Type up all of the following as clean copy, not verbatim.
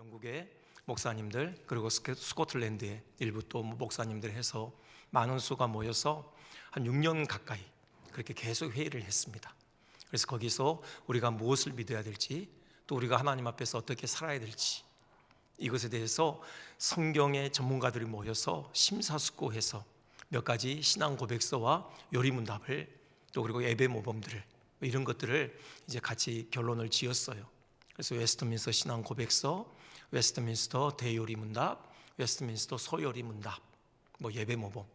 영국의 목사님들 그리고 스코틀랜드의 일부 또 목사님들 해서 많은 수가 모여서 한 6년 가까이 그렇게 계속 회의를 했습니다. 그래서 거기서 우리가 무엇을 믿어야 될지, 또 우리가 하나님 앞에서 어떻게 살아야 될지, 이것에 대해서 성경의 전문가들이 모여서 심사숙고해서 몇 가지 신앙 고백서와 요리문답을, 또 그리고 예배 모범들을, 이런 것들을 이제 같이 결론을 지었어요. 그래서 웨스트민스터 신앙 고백서, 웨스트민스터 대요리문답, 웨스트민스터 소요리문답, 예배 모범,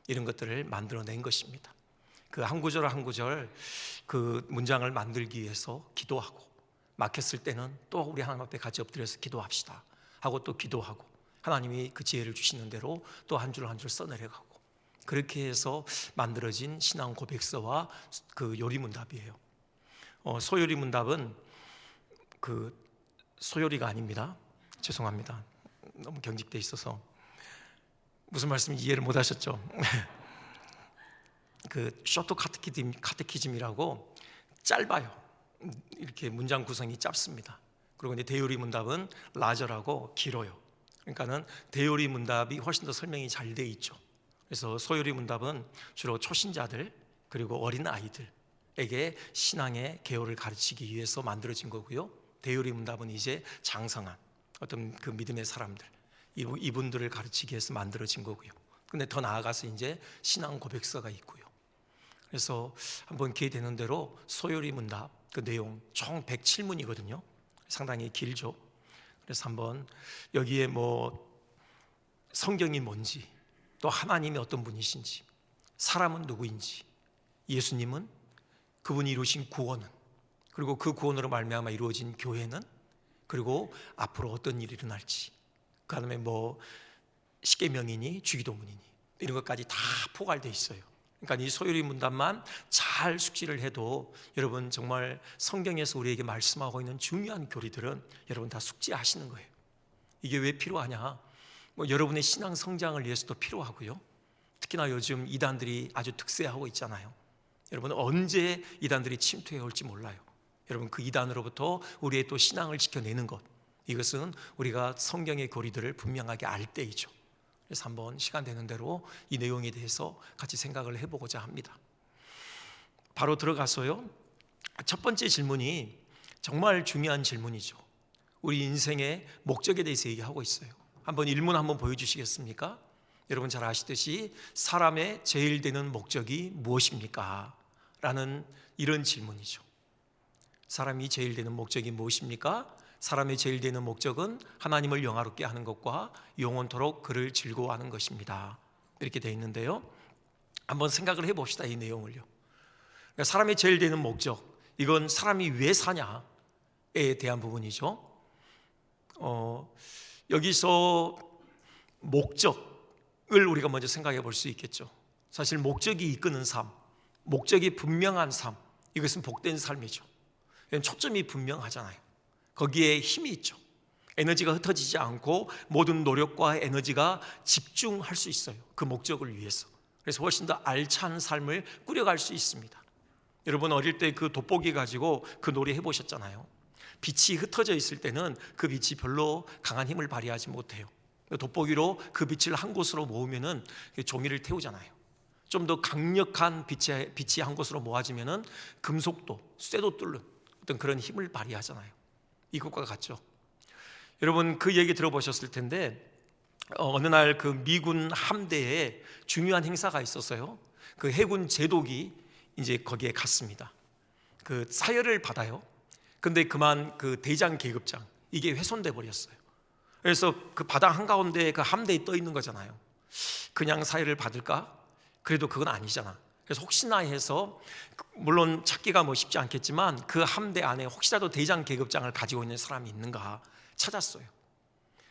이런 것들을 만들어낸 것입니다. 그 한 구절 한 구절 그 문장을 만들기 위해서 기도하고, 막혔을 때는 또 우리 하나님 앞에 같이 엎드려서 기도합시다 하고 또 기도하고, 하나님이 그 지혜를 주시는 대로 또 한 줄 한 줄 써내려가고, 그렇게 해서 만들어진 신앙 고백서와 그 요리문답이에요. 소요리문답은 그 소요리가 아닙니다. 죄송합니다. 너무 경직돼 있어서 무슨 말씀인지 이해를 못 하셨죠? 그 쇼트 카테키즘이라고 짧아요. 이렇게 문장 구성이 짧습니다. 그리고 이제 대요리문답은 라저라고 길어요. 그러니까는 대요리문답이 훨씬 더 설명이 잘 돼 있죠. 그래서 소요리문답은 주로 초신자들 그리고 어린 아이들에게 신앙의 개요를 가르치기 위해서 만들어진 거고요. 대요리문답은 이제 장성한 어떤 그 믿음의 사람들, 이분들을 가르치기 위해서 만들어진 거고요. 근데 더 나아가서 이제 신앙 고백서가 있고요. 그래서 한번 기회 되는 대로 소요리문답 그 내용 총 107문이거든요. 상당히 길죠. 그래서 한번 여기에 성경이 뭔지, 또 하나님이 어떤 분이신지, 사람은 누구인지, 예수님은, 그분이 이루신 구원은, 그리고 그 구원으로 말미암아 이루어진 교회는, 그리고 앞으로 어떤 일이 일어날지, 그 다음에 십계명이니 주기도문이니 이런 것까지 다 포괄되어 있어요. 그러니까 이 소요리문답만 잘 숙지를 해도 여러분 정말 성경에서 우리에게 말씀하고 있는 중요한 교리들은 여러분 다 숙지하시는 거예요. 이게 왜 필요하냐? 여러분의 신앙 성장을 위해서도 필요하고요. 특히나 요즘 이단들이 아주 득세하고 있잖아요. 여러분 언제 이단들이 침투해 올지 몰라요. 여러분 그 이단으로부터 우리의 또 신앙을 지켜내는 것, 이것은 우리가 성경의 교리들을 분명하게 알 때이죠. 그래서 한번 시간 되는 대로 이 내용에 대해서 같이 생각을 해보고자 합니다. 바로 들어가서요, 첫 번째 질문이 정말 중요한 질문이죠. 우리 인생의 목적에 대해서 얘기하고 있어요. 한번 일문 한번 보여주시겠습니까? 여러분 잘 아시듯이 사람의 제일 되는 목적이 무엇입니까? 라는 이런 질문이죠. 사람이 제일 되는 목적이 무엇입니까? 사람의 제일 되는 목적은 하나님을 영화롭게 하는 것과 영원토록 그를 즐거워하는 것입니다. 이렇게 되어 있는데요, 한번 생각을 해봅시다. 이 내용을요. 그러니까 사람의 제일 되는 목적, 이건 사람이 왜 사냐에 대한 부분이죠. 여기서 목적을 우리가 먼저 생각해 볼 수 있겠죠. 사실 목적이 이끄는 삶, 목적이 분명한 삶, 이것은 복된 삶이죠. 초점이 분명하잖아요. 거기에 힘이 있죠. 에너지가 흩어지지 않고 모든 노력과 에너지가 집중할 수 있어요. 그 목적을 위해서. 그래서 훨씬 더 알찬 삶을 꾸려갈 수 있습니다. 여러분 어릴 때 그 돋보기 가지고 그 놀이 해보셨잖아요. 빛이 흩어져 있을 때는 그 빛이 별로 강한 힘을 발휘하지 못해요. 돋보기로 그 빛을 한 곳으로 모으면은 종이를 태우잖아요. 좀 더 강력한 빛이 한 곳으로 모아지면은 금속도, 쇠도 뚫는 어떤 그런 힘을 발휘하잖아요. 이것과 같죠. 여러분 그 얘기 들어보셨을 텐데, 어느 날 그 미군 함대에 중요한 행사가 있었어요. 그 해군 제독이 이제 거기에 갔습니다. 그 사열을 받아요. 근데 그만 그 대장 계급장, 이게 훼손돼 버렸어요. 그래서 그 바닥 한가운데 그 함대에 떠 있는 거잖아요. 그냥 사열을 받을까? 그래도 그건 아니잖아. 그래서 혹시나 해서, 물론 찾기가 쉽지 않겠지만 그 함대 안에 혹시라도 대장 계급장을 가지고 있는 사람이 있는가 찾았어요.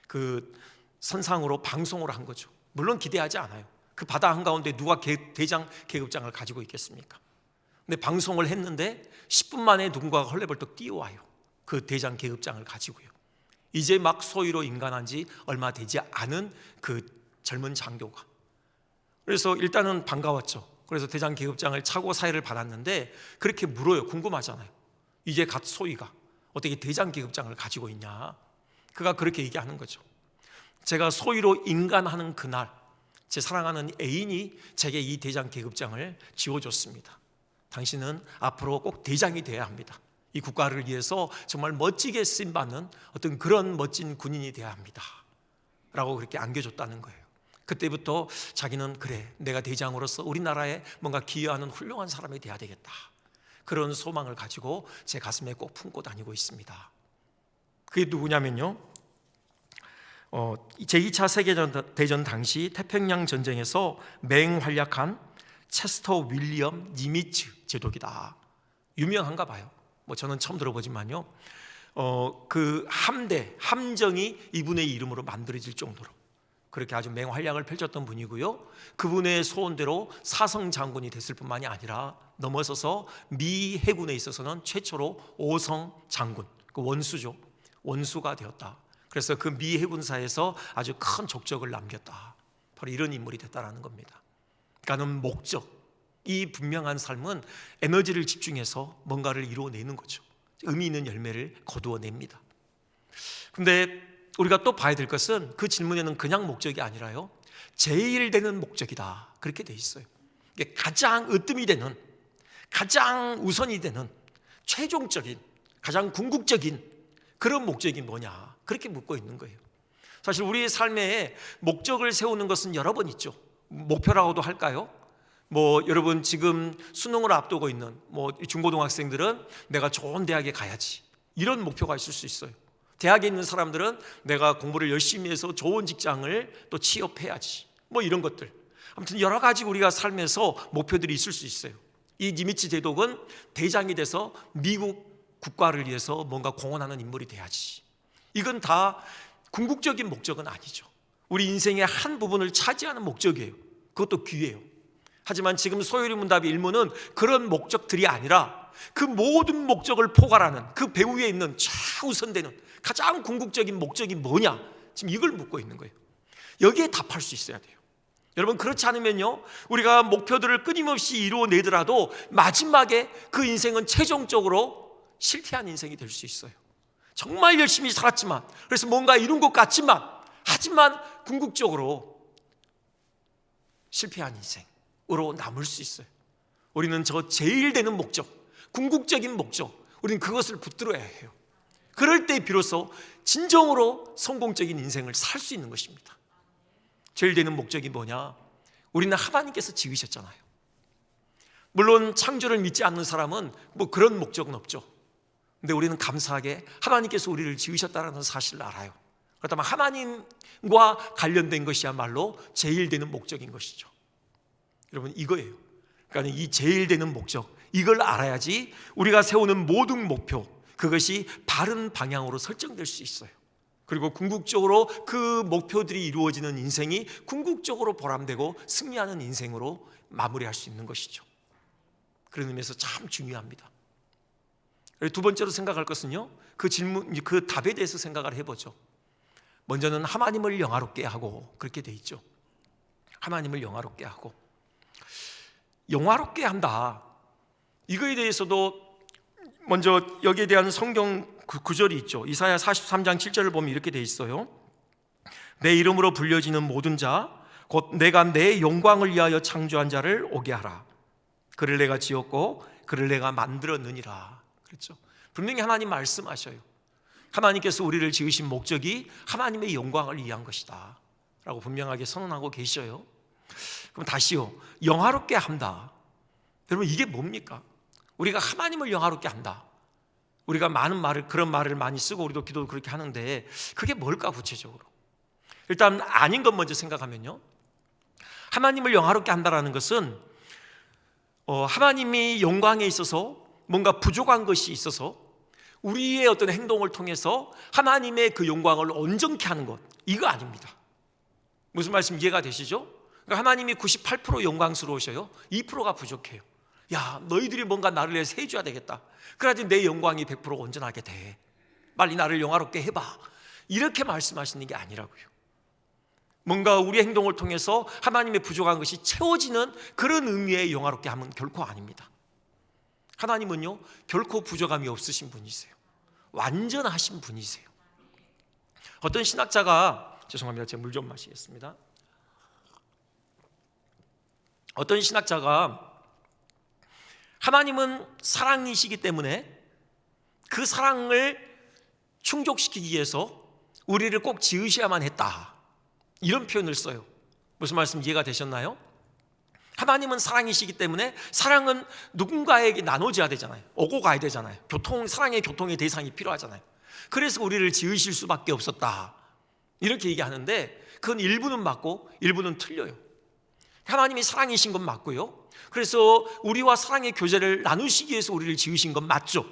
그 선상으로 방송을 한 거죠. 물론 기대하지 않아요. 그 바다 한가운데 누가 대장 계급장을 가지고 있겠습니까? 근데 방송을 했는데 10분 만에 누군가가 헐레벌떡 뛰어와요. 그 대장 계급장을 가지고요. 이제 막 소위로 임관한 지 얼마 되지 않은 그 젊은 장교가. 그래서 일단은 반가웠죠. 그래서 대장 계급장을 차고 사회를 받았는데 그렇게 물어요. 궁금하잖아요. 이제 갓 소위가 어떻게 대장 계급장을 가지고 있냐. 그가 그렇게 얘기하는 거죠. 제가 소위로 인간하는 그날 제 사랑하는 애인이 제게 이 대장 계급장을 지어줬습니다. 당신은 앞으로 꼭 대장이 되어야 합니다. 이 국가를 위해서 정말 멋지게 쓰임받는 어떤 그런 멋진 군인이 되어야 합니다 라고 그렇게 안겨줬다는 거예요. 그때부터 자기는 그래, 내가 대장으로서 우리나라에 뭔가 기여하는 훌륭한 사람이 되어야 되겠다, 그런 소망을 가지고 제 가슴에 꼭 품고 다니고 있습니다. 그게 누구냐면요, 제2차 세계대전 당시 태평양 전쟁에서 맹활약한 체스터 윌리엄 니미츠 제독이다. 유명한가 봐요. 저는 처음 들어보지만요, 그 함정이 이분의 이름으로 만들어질 정도로 그렇게 아주 맹활약을 펼쳤던 분이고요, 그분의 소원대로 사성 장군이 됐을 뿐만이 아니라 넘어서서 미 해군에 있어서는 최초로 오성 장군, 그 원수죠, 원수가 되었다. 그래서 그 미 해군사에서 아주 큰 족적을 남겼다. 바로 이런 인물이 됐다라는 겁니다. 그러니까는 목적, 이 분명한 삶은 에너지를 집중해서 뭔가를 이루어내는 거죠. 의미 있는 열매를 거두어냅니다. 근데 우리가 또 봐야 될 것은 그 질문에는 그냥 목적이 아니라요, 제일 되는 목적이다, 그렇게 돼 있어요. 이게 가장 으뜸이 되는, 가장 우선이 되는, 최종적인, 가장 궁극적인 그런 목적이 뭐냐, 그렇게 묻고 있는 거예요. 사실 우리의 삶에 목적을 세우는 것은 여러 번 있죠. 목표라고도 할까요? 여러분 지금 수능을 앞두고 있는 중고등학생들은 내가 좋은 대학에 가야지, 이런 목표가 있을 수 있어요. 대학에 있는 사람들은 내가 공부를 열심히 해서 좋은 직장을 또 취업해야지, 이런 것들. 아무튼 여러 가지 우리가 삶에서 목표들이 있을 수 있어요. 이 니미츠 제독은 대장이 돼서 미국 국가를 위해서 뭔가 공헌하는 인물이 돼야지, 이건 다 궁극적인 목적은 아니죠. 우리 인생의 한 부분을 차지하는 목적이에요. 그것도 귀해요. 하지만 지금 소요리 문답의 일문은 그런 목적들이 아니라 그 모든 목적을 포괄하는 그 배후에 있는 최우선되는 가장 궁극적인 목적이 뭐냐, 지금 이걸 묻고 있는 거예요. 여기에 답할 수 있어야 돼요. 여러분, 그렇지 않으면요, 우리가 목표들을 끊임없이 이루어내더라도 마지막에 그 인생은 최종적으로 실패한 인생이 될 수 있어요. 정말 열심히 살았지만, 그래서 뭔가 이룬 것 같지만, 하지만 궁극적으로 실패한 인생으로 남을 수 있어요. 우리는 저 제일 되는 목적, 궁극적인 목적, 우리는 그것을 붙들어야 해요. 그럴 때 비로소 진정으로 성공적인 인생을 살 수 있는 것입니다. 제일 되는 목적이 뭐냐? 우리는 하나님께서 지으셨잖아요. 물론 창조를 믿지 않는 사람은 그런 목적은 없죠. 근데 우리는 감사하게 하나님께서 우리를 지으셨다는 사실을 알아요. 그렇다면 하나님과 관련된 것이야말로 제일 되는 목적인 것이죠. 여러분, 이거예요. 그러니까 이 제일 되는 목적, 이걸 알아야지 우리가 세우는 모든 목표, 그것이 바른 방향으로 설정될 수 있어요. 그리고 궁극적으로 그 목표들이 이루어지는 인생이 궁극적으로 보람되고 승리하는 인생으로 마무리할 수 있는 것이죠. 그런 의미에서 참 중요합니다. 두 번째로 생각할 것은요, 그 질문, 그 답에 대해서 생각을 해보죠. 먼저는 하나님을 영화롭게 하고, 그렇게 돼 있죠. 하나님을 영화롭게 하고, 영화롭게 한다, 이거에 대해서도 먼저 여기에 대한 성경 구절이 있죠. 이사야 43장 7절을 보면 이렇게 돼 있어요. 내 이름으로 불려지는 모든 자, 곧 내가 내 영광을 위하여 창조한 자를 오게 하라. 그를 내가 지었고 그를 내가 만들었느니라. 그렇죠. 분명히 하나님 말씀하셔요. 하나님께서 우리를 지으신 목적이 하나님의 영광을 위한 것이다 라고 분명하게 선언하고 계셔요. 그럼 다시요, 영화롭게 한다. 여러분, 이게 뭡니까? 우리가 하나님을 영화롭게 한다. 우리가 많은 말을, 그런 말을 많이 쓰고 우리도 기도도 그렇게 하는데 그게 뭘까 구체적으로? 일단 아닌 것 먼저 생각하면요, 하나님을 영화롭게 한다라는 것은 하나님이 영광에 있어서 뭔가 부족한 것이 있어서 우리의 어떤 행동을 통해서 하나님의 그 영광을 온전케 하는 것, 이거 아닙니다. 무슨 말씀 이해가 되시죠? 그러니까 하나님이 98% 영광스러우셔요. 2%가 부족해요. 야, 너희들이 뭔가 나를 위해서 해줘야 되겠다. 그래야지 내 영광이 100% 온전하게 돼. 빨리 나를 영화롭게 해봐. 이렇게 말씀하시는 게 아니라고요. 뭔가 우리 행동을 통해서 하나님의 부족한 것이 채워지는 그런 의미의 영화롭게 함은 결코 아닙니다. 하나님은요, 결코 부족함이 없으신 분이세요. 완전하신 분이세요. 어떤 신학자가, 죄송합니다, 제가 물 좀 마시겠습니다. 어떤 신학자가 하나님은 사랑이시기 때문에 그 사랑을 충족시키기 위해서 우리를 꼭 지으셔야만 했다, 이런 표현을 써요. 무슨 말씀 이해가 되셨나요? 하나님은 사랑이시기 때문에 사랑은 누군가에게 나눠져야 되잖아요. 오고 가야 되잖아요. 사랑의 교통의 대상이 필요하잖아요. 그래서 우리를 지으실 수밖에 없었다, 이렇게 얘기하는데 그건 일부는 맞고 일부는 틀려요. 하나님이 사랑이신 건 맞고요. 그래서 우리와 사랑의 교제를 나누시기 위해서 우리를 지으신 건 맞죠.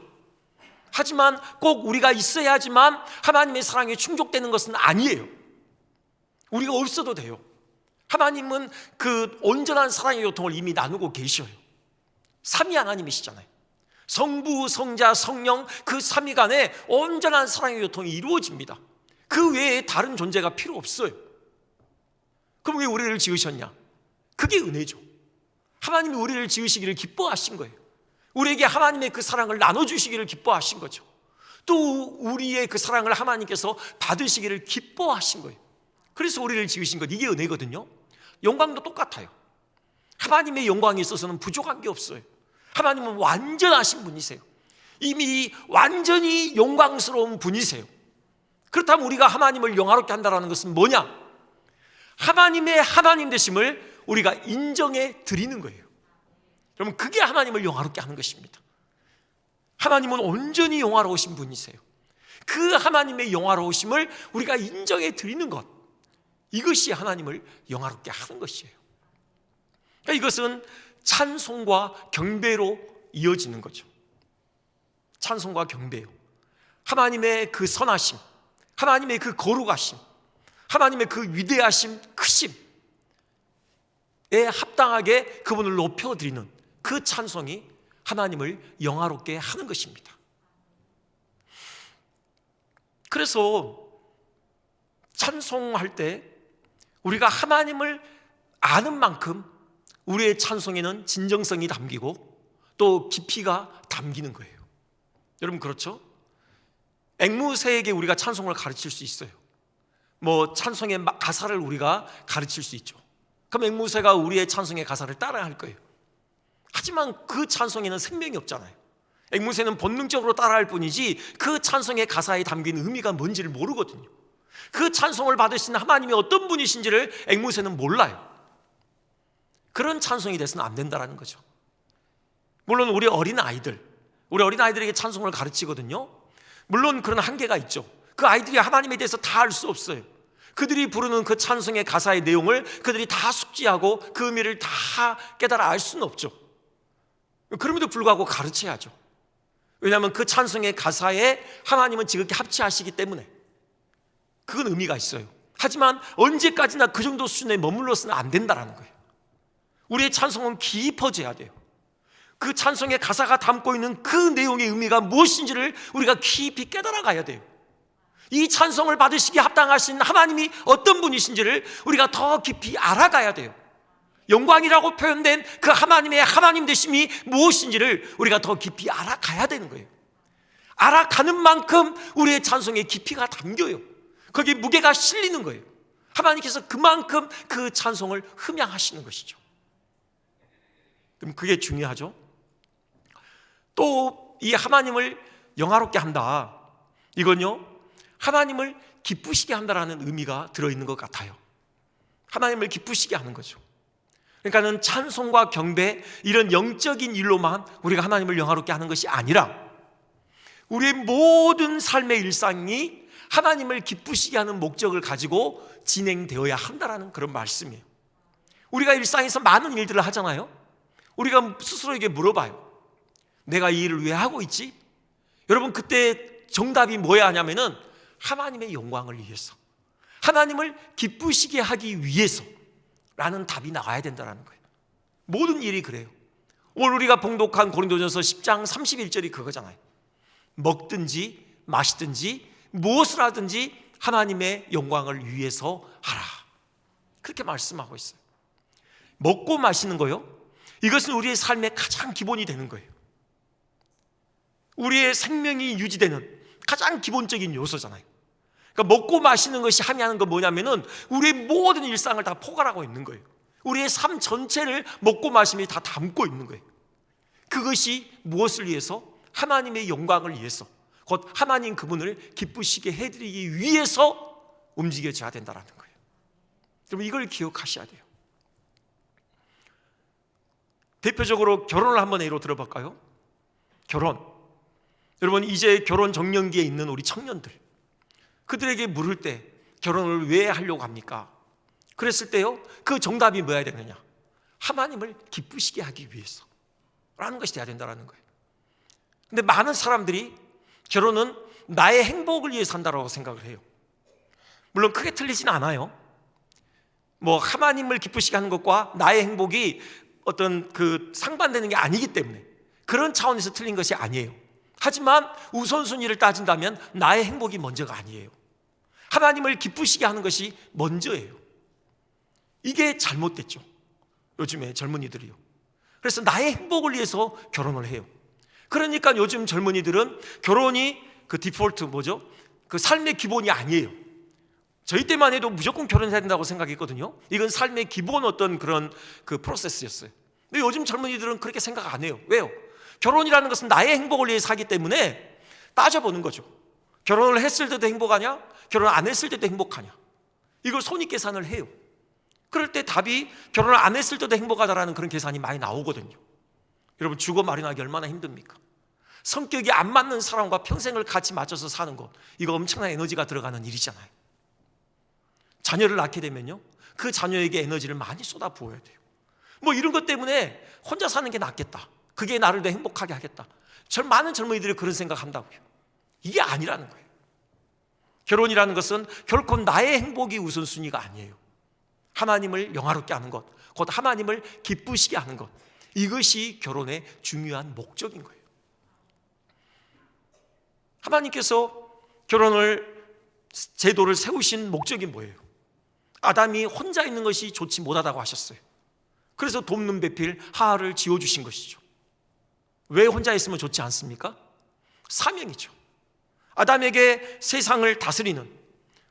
하지만 꼭 우리가 있어야지만 하나님의 사랑이 충족되는 것은 아니에요. 우리가 없어도 돼요. 하나님은 그 온전한 사랑의 교통을 이미 나누고 계셔요. 삼위 하나님이시잖아요. 성부, 성자, 성령, 그 삼위 간에 온전한 사랑의 교통이 이루어집니다. 그 외에 다른 존재가 필요 없어요. 그럼 왜 우리를 지으셨냐? 그게 은혜죠. 하나님이 우리를 지으시기를 기뻐하신 거예요. 우리에게 하나님의 그 사랑을 나눠주시기를 기뻐하신 거죠. 또 우리의 그 사랑을 하나님께서 받으시기를 기뻐하신 거예요. 그래서 우리를 지으신 것, 이게 은혜거든요. 영광도 똑같아요. 하나님의 영광에 있어서는 부족한 게 없어요. 하나님은 완전하신 분이세요. 이미 완전히 영광스러운 분이세요. 그렇다면 우리가 하나님을 영화롭게 한다는 것은 뭐냐? 하나님의 하나님 되심을 우리가 인정해 드리는 거예요. 여러분, 그게 하나님을 영화롭게 하는 것입니다. 하나님은 온전히 영화로우신 분이세요. 그 하나님의 영화로우심을 우리가 인정해 드리는 것, 이것이 하나님을 영화롭게 하는 것이에요. 그러니까 이것은 찬송과 경배로 이어지는 거죠. 찬송과 경배요. 하나님의 그 선하심, 하나님의 그 거룩하심, 하나님의 그 위대하심, 크심에 합당하게 그분을 높여드리는 그 찬송이 하나님을 영화롭게 하는 것입니다. 그래서 찬송할 때 우리가 하나님을 아는 만큼 우리의 찬송에는 진정성이 담기고 또 깊이가 담기는 거예요. 여러분, 그렇죠? 앵무새에게 우리가 찬송을 가르칠 수 있어요. 찬송의 가사를 우리가 가르칠 수 있죠. 그럼 앵무새가 우리의 찬송의 가사를 따라 할 거예요. 하지만 그 찬송에는 생명이 없잖아요. 앵무새는 본능적으로 따라할 뿐이지 그 찬송의 가사에 담긴 의미가 뭔지를 모르거든요. 그 찬송을 받으신 하나님이 어떤 분이신지를 앵무새는 몰라요. 그런 찬송이 돼서는 안 된다는 거죠. 물론 우리 어린아이들에게 찬송을 가르치거든요. 물론 그런 한계가 있죠. 그 아이들이 하나님에 대해서 다 알 수 없어요. 그들이 부르는 그 찬송의 가사의 내용을 그들이 다 숙지하고 그 의미를 다 깨달아 알 수는 없죠. 그럼에도 불구하고 가르쳐야죠. 왜냐하면 그 찬송의 가사에 하나님은 지극히 합치하시기 때문에 그건 의미가 있어요. 하지만 언제까지나 그 정도 수준에 머물러서는 안 된다는 거예요. 우리의 찬송은 깊어져야 돼요. 그 찬송의 가사가 담고 있는 그 내용의 의미가 무엇인지를 우리가 깊이 깨달아 가야 돼요. 이 찬송을 받으시기에 합당하신 하나님이 어떤 분이신지를 우리가 더 깊이 알아가야 돼요. 영광이라고 표현된 그 하나님의 하나님 되심이 무엇인지를 우리가 더 깊이 알아가야 되는 거예요. 알아가는 만큼 우리의 찬송에 깊이가 담겨요. 거기에 무게가 실리는 거예요. 하나님께서 그만큼 그 찬송을 흠양하시는 것이죠. 그럼 그게 중요하죠. 또 이 하나님을 영화롭게 한다, 이건요, 하나님을 기쁘시게 한다라는 의미가 들어있는 것 같아요. 하나님을 기쁘시게 하는 거죠. 그러니까는 찬송과 경배, 이런 영적인 일로만 우리가 하나님을 영화롭게 하는 것이 아니라 우리의 모든 삶의 일상이 하나님을 기쁘시게 하는 목적을 가지고 진행되어야 한다라는 그런 말씀이에요. 우리가 일상에서 많은 일들을 하잖아요. 우리가 스스로에게 물어봐요. 내가 이 일을 왜 하고 있지? 여러분, 그때 정답이 뭐야 하냐면은 하나님의 영광을 위해서, 하나님을 기쁘시게 하기 위해서 라는 답이 나와야 된다는 거예요. 모든 일이 그래요. 오늘 우리가 봉독한 고린도전서 10장 31절이 그거잖아요. 먹든지 마시든지 무엇을 하든지 하나님의 영광을 위해서 하라, 그렇게 말씀하고 있어요. 먹고 마시는 거요, 이것은 우리의 삶의 가장 기본이 되는 거예요. 우리의 생명이 유지되는 가장 기본적인 요소잖아요. 그러니까 먹고 마시는 것이 함의하는 건 뭐냐면은 우리의 모든 일상을 다 포괄하고 있는 거예요. 우리의 삶 전체를 먹고 마심이 다 담고 있는 거예요. 그것이 무엇을 위해서? 하나님의 영광을 위해서, 곧 하나님 그분을 기쁘시게 해드리기 위해서 움직여져야 된다는 거예요. 여러분, 이걸 기억하셔야 돼요. 대표적으로 결혼을 한번 예로 들어볼까요? 결혼. 여러분, 이제 결혼 정년기에 있는 우리 청년들, 그들에게 물을 때 결혼을 왜 하려고 합니까? 그랬을 때요, 그 정답이 뭐야 되느냐? 하나님을 기쁘시게 하기 위해서 라는 것이 돼야 된다는 거예요. 근데 많은 사람들이 결혼은 나의 행복을 위해서 한다고 생각을 해요. 물론 크게 틀리진 않아요. 뭐 하나님을 기쁘시게 하는 것과 나의 행복이 어떤 그 상반되는 게 아니기 때문에 그런 차원에서 틀린 것이 아니에요. 하지만 우선순위를 따진다면 나의 행복이 먼저가 아니에요. 하나님을 기쁘시게 하는 것이 먼저예요. 이게 잘못됐죠, 요즘에 젊은이들이요. 그래서 나의 행복을 위해서 결혼을 해요. 그러니까 요즘 젊은이들은 결혼이 그 디폴트 뭐죠? 그 삶의 기본이 아니에요. 저희 때만 해도 무조건 결혼해야 된다고 생각했거든요. 이건 삶의 기본 어떤 그런 그 프로세스였어요. 근데 요즘 젊은이들은 그렇게 생각 안 해요. 왜요? 결혼이라는 것은 나의 행복을 위해서 하기 때문에 따져보는 거죠. 결혼을 했을 때도 행복하냐? 결혼 안 했을 때도 행복하냐? 이걸 손익계산을 해요. 그럴 때 답이 결혼을 안 했을 때도 행복하다라는 그런 계산이 많이 나오거든요. 여러분, 주거 마련하기 얼마나 힘듭니까? 성격이 안 맞는 사람과 평생을 같이 맞춰서 사는 것, 이거 엄청난 에너지가 들어가는 일이잖아요. 자녀를 낳게 되면요, 그 자녀에게 에너지를 많이 쏟아 부어야 돼요. 뭐 이런 것 때문에 혼자 사는 게 낫겠다, 그게 나를 더 행복하게 하겠다, 많은 젊은이들이 그런 생각한다고요. 이게 아니라는 거예요. 결혼이라는 것은 결코 나의 행복이 우선순위가 아니에요. 하나님을 영화롭게 하는 것, 곧 하나님을 기쁘시게 하는 것, 이것이 결혼의 중요한 목적인 거예요. 하나님께서 결혼을 제도를 세우신 목적이 뭐예요? 아담이 혼자 있는 것이 좋지 못하다고 하셨어요. 그래서 돕는 배필 하하를 지어주신 것이죠. 왜 혼자 있으면 좋지 않습니까? 사명이죠. 아담에게 세상을 다스리는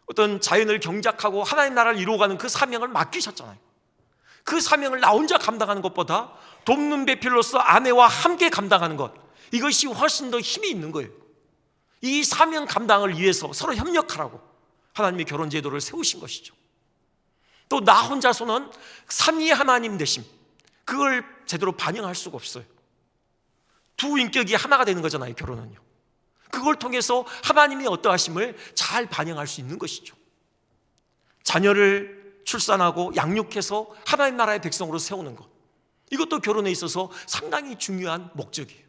어떤 자연을 경작하고 하나님 나라를 이루어가는 그 사명을 맡기셨잖아요. 그 사명을 나 혼자 감당하는 것보다 돕는 배필로서 아내와 함께 감당하는 것, 이것이 훨씬 더 힘이 있는 거예요. 이 사명 감당을 위해서 서로 협력하라고 하나님의 결혼 제도를 세우신 것이죠. 또 나 혼자서는 삼위 하나님 되심, 그걸 제대로 반영할 수가 없어요. 두 인격이 하나가 되는 거잖아요, 결혼은요. 그걸 통해서 하나님의 어떠하심을 잘 반영할 수 있는 것이죠. 자녀를 출산하고 양육해서 하나님 나라의 백성으로 세우는 것, 이것도 결혼에 있어서 상당히 중요한 목적이에요.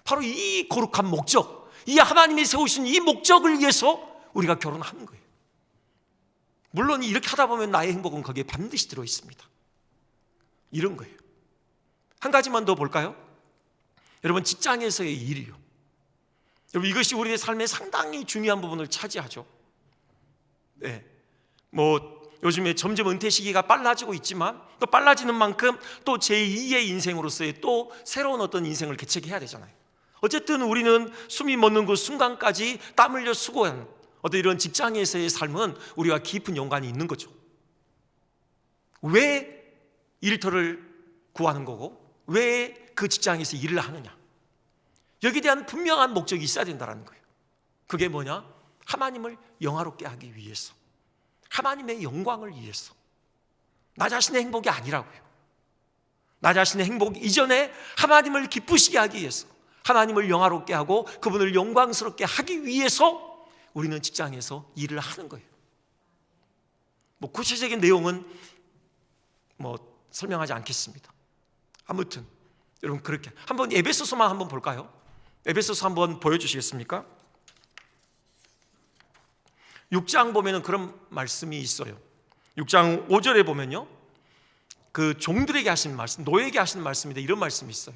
바로 이 거룩한 목적, 이 하나님이 세우신 이 목적을 위해서 우리가 결혼하는 거예요. 물론 이렇게 하다 보면 나의 행복은 거기에 반드시 들어있습니다. 이런 거예요. 한 가지만 더 볼까요? 여러분, 직장에서의 일이요. 여러분, 이것이 우리의 삶에 상당히 중요한 부분을 차지하죠. 네, 뭐 요즘에 점점 은퇴 시기가 빨라지고 있지만 또 빨라지는 만큼 또 제2의 인생으로서의 또 새로운 어떤 인생을 개척해야 되잖아요. 어쨌든 우리는 숨이 멎는 그 순간까지 땀 흘려 수고하는 어떤 이런 직장에서의 삶은 우리와 깊은 연관이 있는 거죠. 왜 일터를 구하는 거고 왜 그 직장에서 일을 하느냐, 여기에 대한 분명한 목적이 있어야 된다는 거예요. 그게 뭐냐? 하나님을 영화롭게 하기 위해서, 하나님의 영광을 위해서, 나 자신의 행복이 아니라고요. 나 자신의 행복 이전에 하나님을 기쁘시게 하기 위해서, 하나님을 영화롭게 하고 그분을 영광스럽게 하기 위해서 우리는 직장에서 일을 하는 거예요. 뭐 구체적인 내용은 뭐 설명하지 않겠습니다. 아무튼 여러분, 그렇게 한번 에베소서만 한번 볼까요? 에베소서 한번 보여주시겠습니까? 6장 보면은 그런 말씀이 있어요. 6장 5절에 보면요, 그 종들에게 하신 말씀, 노예에게 하신 말씀인데 이런 말씀이 있어요.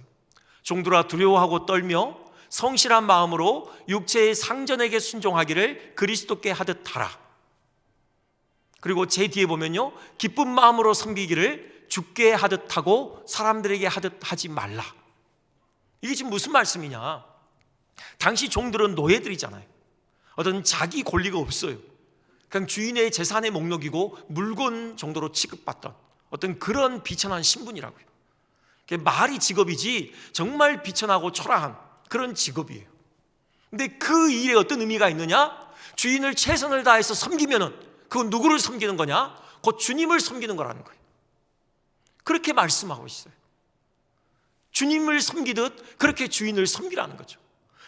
종들아, 두려워하고 떨며 성실한 마음으로 육체의 상전에게 순종하기를 그리스도께 하듯 하라. 그리고 제 뒤에 보면요, 기쁜 마음으로 섬기기를 주께 하듯 하고 사람들에게 하듯 하지 말라. 이게 지금 무슨 말씀이냐? 당시 종들은 노예들이잖아요. 어떤 자기 권리가 없어요. 그냥 주인의 재산의 목록이고 물건 정도로 취급받던 어떤 그런 비천한 신분이라고요. 말이 직업이지 정말 비천하고 초라한 그런 직업이에요. 근데 그 일에 어떤 의미가 있느냐? 주인을 최선을 다해서 섬기면은 그건 누구를 섬기는 거냐? 곧 주님을 섬기는 거라는 거예요. 그렇게 말씀하고 있어요. 주님을 섬기듯 그렇게 주인을 섬기라는 거죠.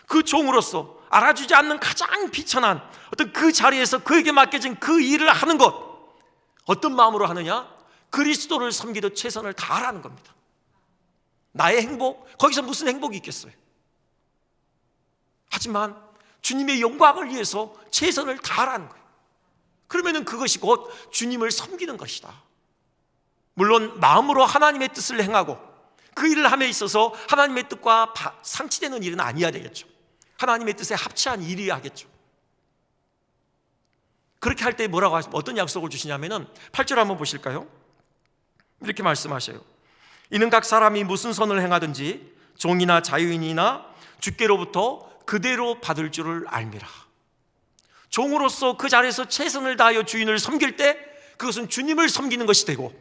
그 종으로서 알아주지 않는 가장 비천한 어떤 그 자리에서 그에게 맡겨진 그 일을 하는 것, 어떤 마음으로 하느냐? 그리스도를 섬기듯 최선을 다하라는 겁니다. 나의 행복, 거기서 무슨 행복이 있겠어요? 하지만 주님의 영광을 위해서 최선을 다하라는 거예요. 그러면 그것이 곧 주님을 섬기는 것이다. 물론 마음으로 하나님의 뜻을 행하고 그 일을 함에 있어서 하나님의 뜻과 상치되는 일은 아니어야 되겠죠. 하나님의 뜻에 합치한 일이어야 하겠죠. 그렇게 할 때 뭐라고 하시면 어떤 약속을 주시냐면은 8절 한번 보실까요? 이렇게 말씀하셔요. 이는 각 사람이 무슨 선을 행하든지 종이나 자유인이나 주께로부터 그대로 받을 줄을 알미라. 종으로서 그 자리에서 최선을 다하여 주인을 섬길 때 그것은 주님을 섬기는 것이 되고,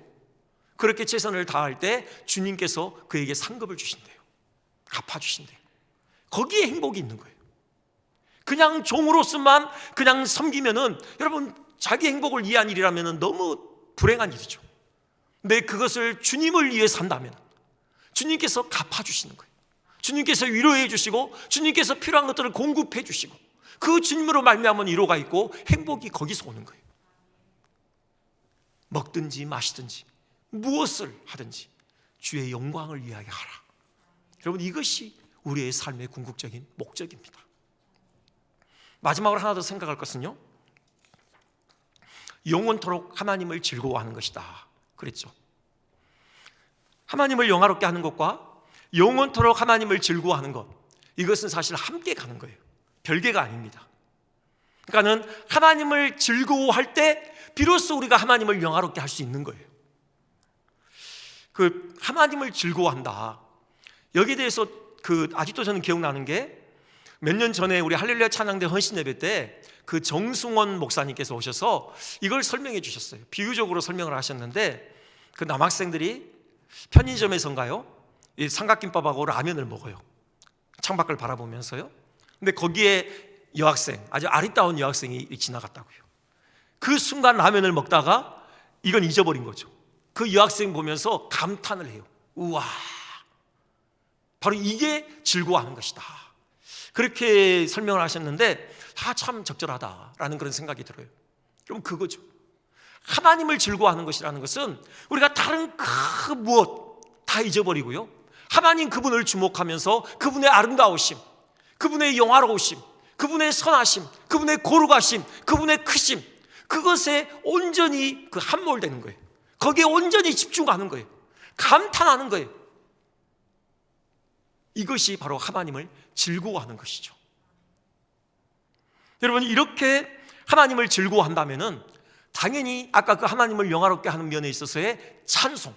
그렇게 최선을 다할 때 주님께서 그에게 상급을 주신대요. 갚아주신대요. 거기에 행복이 있는 거예요. 그냥 종으로서만 그냥 섬기면은, 여러분, 자기 행복을 위한 일이라면 너무 불행한 일이죠. 근데 그것을 주님을 위해서 한다면 주님께서 갚아주시는 거예요. 주님께서 위로해 주시고 주님께서 필요한 것들을 공급해 주시고 그 주님으로 말미암은 위로가 있고 행복이 거기서 오는 거예요. 먹든지 마시든지 무엇을 하든지 주의 영광을 위하여 하라. 여러분, 이것이 우리의 삶의 궁극적인 목적입니다. 마지막으로 하나 더 생각할 것은요, 영원토록 하나님을 즐거워하는 것이다 그랬죠. 하나님을 영화롭게 하는 것과 영원토록 하나님을 즐거워하는 것, 이것은 사실 함께 가는 거예요. 별개가 아닙니다. 그러니까는 하나님을 즐거워할 때 비로소 우리가 하나님을 영화롭게 할 수 있는 거예요. 그 하나님을 즐거워한다, 여기에 대해서 아직도 저는 기억나는 게, 몇 년 전에 우리 할렐루야 찬양대 헌신 예배 때 그 정승원 목사님께서 오셔서 이걸 설명해 주셨어요. 비유적으로 설명을 하셨는데, 그 남학생들이 편의점에서인가요? 이 삼각김밥하고 라면을 먹어요. 창밖을 바라보면서요. 근데 거기에 여학생, 아주 아리따운 여학생이 지나갔다고요. 그 순간 라면을 먹다가 이건 잊어버린 거죠. 그 여학생 보면서 감탄을 해요. 우와, 바로 이게 즐거워하는 것이다. 그렇게 설명을 하셨는데, 참 적절하다라는 그런 생각이 들어요. 그럼 그거죠. 하나님을 즐거워하는 것이라는 것은 우리가 다른 그 무엇 다 잊어버리고요, 하나님 그분을 주목하면서 그분의 아름다우심, 그분의 영화로우심, 그분의 선하심, 그분의 거룩하심, 그분의 크심, 그것에 온전히 함몰되는 거예요. 거기에 온전히 집중하는 거예요. 감탄하는 거예요. 이것이 바로 하나님을 즐거워하는 것이죠. 여러분, 이렇게 하나님을 즐거워한다면은 당연히 아까 그 하나님을 영화롭게 하는 면에 있어서의 찬송,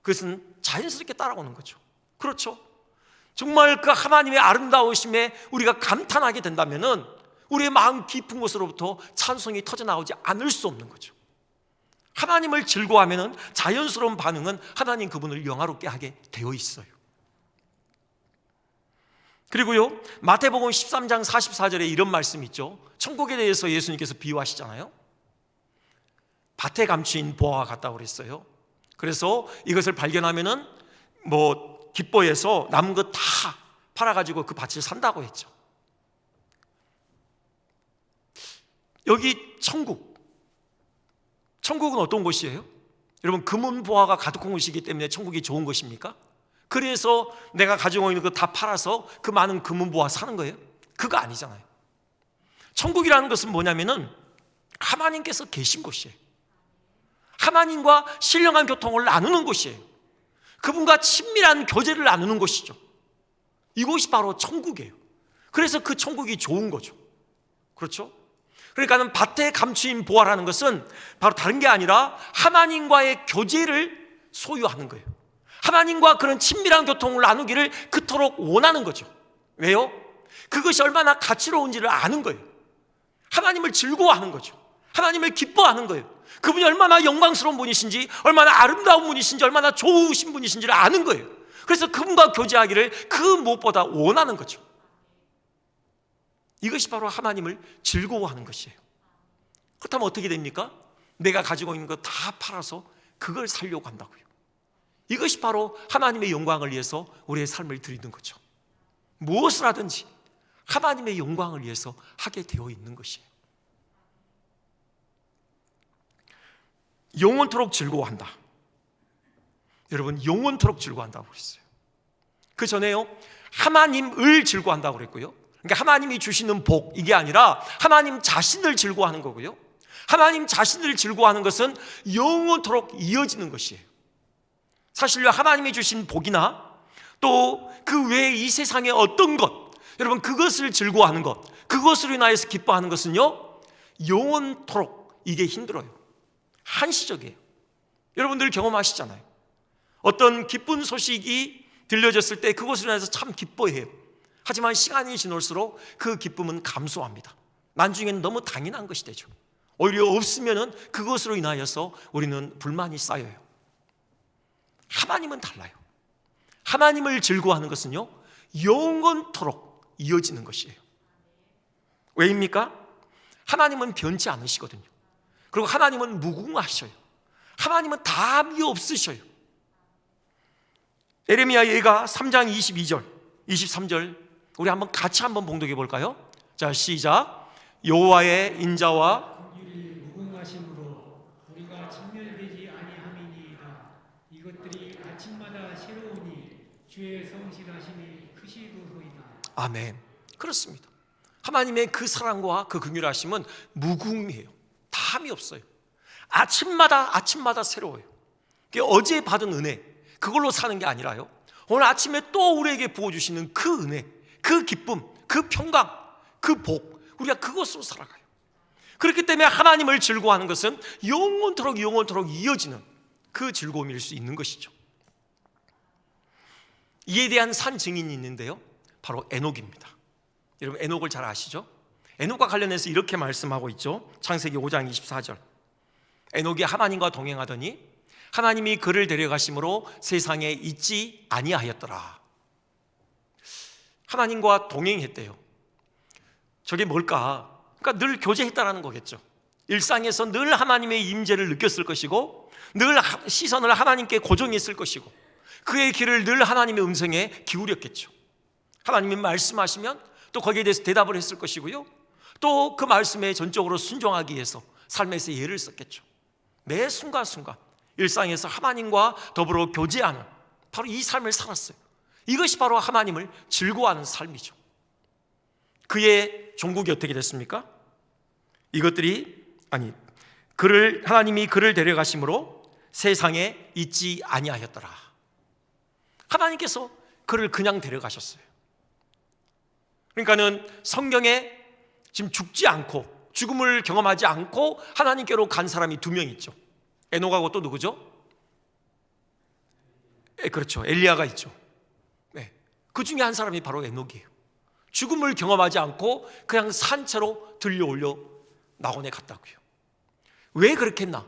그것은 자연스럽게 따라오는 거죠. 그렇죠? 정말 그 하나님의 아름다우심에 우리가 감탄하게 된다면은 우리의 마음 깊은 곳으로부터 찬송이 터져나오지 않을 수 없는 거죠. 하나님을 즐거워하면은 자연스러운 반응은 하나님 그분을 영화롭게 하게 되어 있어요. 그리고요, 마태복음 13장 44절에 이런 말씀이 있죠. 천국에 대해서 예수님께서 비유하시잖아요. 밭에 감추인 보화와 같다고 그랬어요. 그래서 이것을 발견하면은 기뻐해서 남은 것 다 팔아가지고 그 밭을 산다고 했죠. 여기 천국은 어떤 곳이에요? 여러분, 금은 보화가 가득한 곳이기 때문에 천국이 좋은 것입니까? 그래서 내가 가지고 있는 거 다 팔아서 그 많은 금은 보화 사는 거예요? 그거 아니잖아요. 천국이라는 것은 뭐냐면은 하나님께서 계신 곳이에요. 하나님과 신령한 교통을 나누는 곳이에요. 그분과 친밀한 교제를 나누는 곳이죠. 이곳이 바로 천국이에요. 그래서 그 천국이 좋은 거죠. 그렇죠? 그러니까는 밭에 감추인 보화라는 것은 바로 다른 게 아니라 하나님과의 교제를 소유하는 거예요. 하나님과 그런 친밀한 교통을 나누기를 그토록 원하는 거죠. 왜요? 그것이 얼마나 가치로운지를 아는 거예요. 하나님을 즐거워하는 거죠. 하나님을 기뻐하는 거예요. 그분이 얼마나 영광스러운 분이신지, 얼마나 아름다운 분이신지, 얼마나 좋으신 분이신지를 아는 거예요. 그래서 그분과 교제하기를 그 무엇보다 원하는 거죠. 이것이 바로 하나님을 즐거워하는 것이에요. 그렇다면 어떻게 됩니까? 내가 가지고 있는 거 다 팔아서 그걸 살려고 한다고요. 이것이 바로 하나님의 영광을 위해서 우리의 삶을 드리는 거죠. 무엇을 하든지 하나님의 영광을 위해서 하게 되어 있는 것이에요. 영원토록 즐거워한다. 여러분, 영원토록 즐거워한다고 그랬어요. 그 전에요, 하나님을 즐거워한다고 그랬고요. 그러니까 하나님이 주시는 복, 이게 아니라 하나님 자신을 즐거워하는 거고요. 하나님 자신을 즐거워하는 것은 영원토록 이어지는 것이에요. 사실요, 하나님이 주신 복이나 또 그 외에 이 세상의 어떤 것, 여러분, 그것을 즐거워하는 것, 그것으로 인하여서 기뻐하는 것은요, 영원토록 이게 힘들어요. 한시적이에요. 여러분들 경험하시잖아요. 어떤 기쁜 소식이 들려졌을 때 그것으로 인해서 참 기뻐해요. 하지만 시간이 지날수록 그 기쁨은 감소합니다. 나중에는 너무 당연한 것이 되죠. 오히려 없으면은 그것으로 인하여서 우리는 불만이 쌓여요. 하나님은 달라요. 하나님을 즐거워하는 것은요, 영원토록 이어지는 것이에요. 왜입니까? 하나님은 변치 않으시거든요. 그리고 하나님은 무궁하셔요. 하나님은 답이 없으셔요. 에레미야 예가 3장 22절, 23절 우리 한번 같이 한번 봉독해 볼까요? 자, 시작. 여호와의 인자와 무궁하심으로 우리가 진멸되지 아니함이니이다. 이것들이 아침마다 새로우니 주의 성실하심이 크시도소이다. 아멘. 그렇습니다. 하나님의 그 사랑과 그 긍휼하심은 무궁해요. 담이 없어요. 아침마다 새로워요. 어제 받은 은혜, 그걸로 사는 게 아니라요, 오늘 아침에 또 우리에게 부어주시는 그 은혜, 그 기쁨, 그 평강, 그 복, 우리가 그것으로 살아가요. 그렇기 때문에 하나님을 즐거워하는 것은 영원토록 이어지는 그 즐거움일 수 있는 것이죠. 이에 대한 산 증인이 있는데요, 바로 에녹입니다. 여러분, 에녹을 잘 아시죠? 에녹과 관련해서 이렇게 말씀하고 있죠. 창세기 5장 24절. 에녹이 하나님과 동행하더니 하나님이 그를 데려가심으로 세상에 있지 아니하였더라. 하나님과 동행했대요. 저게 뭘까? 그러니까 늘 교제했다라는 거겠죠. 일상에서 늘 하나님의 임재를 느꼈을 것이고, 늘 시선을 하나님께 고정했을 것이고, 그의 길을 늘 하나님의 음성에 기울였겠죠. 하나님이 말씀하시면 또 거기에 대해서 대답을 했을 것이고요, 또 그 말씀에 전적으로 순종하기 위해서 삶에서 예를 썼겠죠. 매 순간순간 일상에서 하나님과 더불어 교제하는 바로 이 삶을 살았어요. 이것이 바로 하나님을 즐거워하는 삶이죠. 그의 종국이 어떻게 됐습니까? 하나님이 그를 데려가심으로 세상에 있지 아니하였더라. 하나님께서 그를 그냥 데려가셨어요. 그러니까는 성경에 지금 죽지 않고, 죽음을 경험하지 않고 하나님께로 간 사람이 2명 있죠. 에녹하고 또 누구죠? 그렇죠, 엘리야가 있죠. 네. 그 중에 한 사람이 바로 에녹이에요. 죽음을 경험하지 않고 그냥 산채로 들려 올려 낙원에 갔다고요. 왜 그렇게 했나?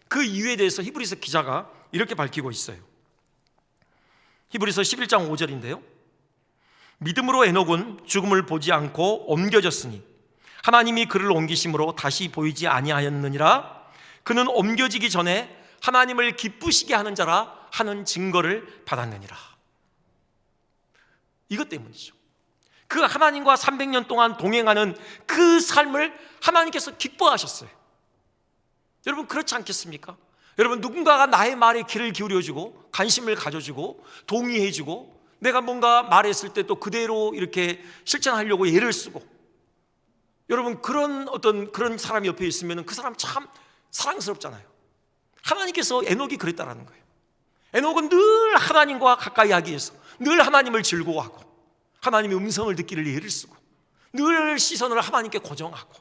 그 이유에 대해서 히브리서 기자가 이렇게 밝히고 있어요. 히브리서 11장 5절인데요, 믿음으로 에녹은 죽음을 보지 않고 옮겨졌으니 하나님이 그를 옮기심으로 다시 보이지 아니하였느니라. 그는 옮겨지기 전에 하나님을 기쁘시게 하는 자라 하는 증거를 받았느니라. 이것 때문이죠. 그 하나님과 300년 동안 동행하는 그 삶을 하나님께서 기뻐하셨어요. 여러분, 그렇지 않겠습니까? 여러분, 누군가가 나의 말에 귀를 기울여주고 관심을 가져주고 동의해주고, 내가 뭔가 말했을 때 또 그대로 이렇게 실천하려고 애를 쓰고, 여러분, 그런 사람이 옆에 있으면 그 사람 참 사랑스럽잖아요. 하나님께서 에녹이 그랬다라는 거예요. 에녹은 늘 하나님과 가까이 하기 위해서 늘 하나님을 즐거워하고, 하나님의 음성을 듣기를 애를 쓰고, 늘 시선을 하나님께 고정하고,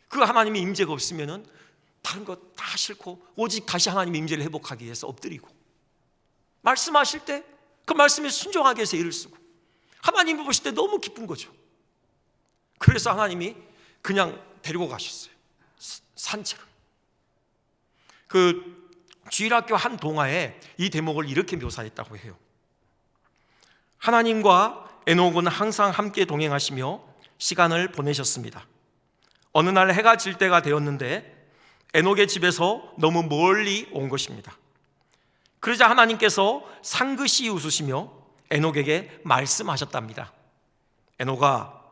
그 하나님의 임재가 없으면 다른 것 다 싫고 오직 다시 하나님의 임재를 회복하기 위해서 엎드리고, 말씀하실 때 그 말씀에 순종하기 위해서 애를 쓰고, 하나님이 보실 때 너무 기쁜 거죠. 그래서 하나님이 그냥 데리고 가셨어요. 산채로. 그 주일학교 한 동화에 이 대목을 이렇게 묘사했다고 해요. 하나님과 에녹은 항상 함께 동행하시며 시간을 보내셨습니다. 어느 날 해가 질 때가 되었는데 에녹의 집에서 너무 멀리 온 것입니다. 그러자 하나님께서 상긋이 웃으시며 에녹에게 말씀하셨답니다. 에녹아,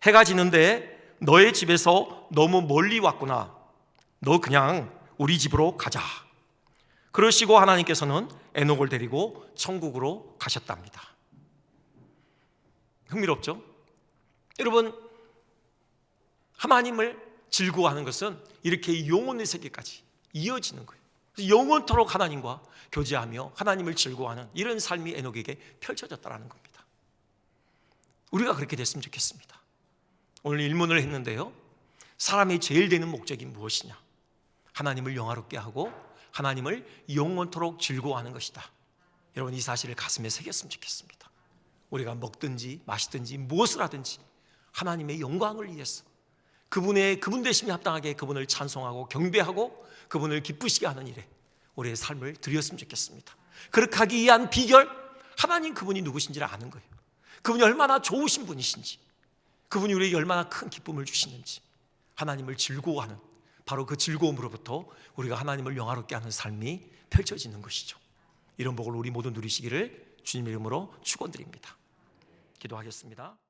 해가 지는데 너의 집에서 너무 멀리 왔구나. 너 그냥 우리 집으로 가자. 그러시고 하나님께서는 에녹을 데리고 천국으로 가셨답니다. 흥미롭죠? 여러분, 하나님을 즐거워하는 것은 이렇게 영혼의 세계까지 이어지는 거예요. 영원토록 하나님과 교제하며 하나님을 즐거워하는 이런 삶이 에녹에게 펼쳐졌다는 겁니다. 우리가 그렇게 됐으면 좋겠습니다. 오늘 일문을 했는데요, 사람이 제일 되는 목적이 무엇이냐? 하나님을 영화롭게 하고 하나님을 영원토록 즐거워하는 것이다. 여러분, 이 사실을 가슴에 새겼으면 좋겠습니다. 우리가 먹든지 마시든지 무엇을 하든지 하나님의 영광을 위해서 그분 되심에 합당하게 그분을 찬송하고 경배하고 그분을 기쁘시게 하는 일에 우리의 삶을 드렸으면 좋겠습니다. 그렇게 하기 위한 비결, 하나님 그분이 누구신지를 아는 거예요. 그분이 얼마나 좋으신 분이신지, 그분이 우리에게 얼마나 큰 기쁨을 주시는지, 하나님을 즐거워하는 바로 그 즐거움으로부터 우리가 하나님을 영화롭게 하는 삶이 펼쳐지는 것이죠. 이런 복을 우리 모두 누리시기를 주님의 이름으로 축원드립니다. 기도하겠습니다.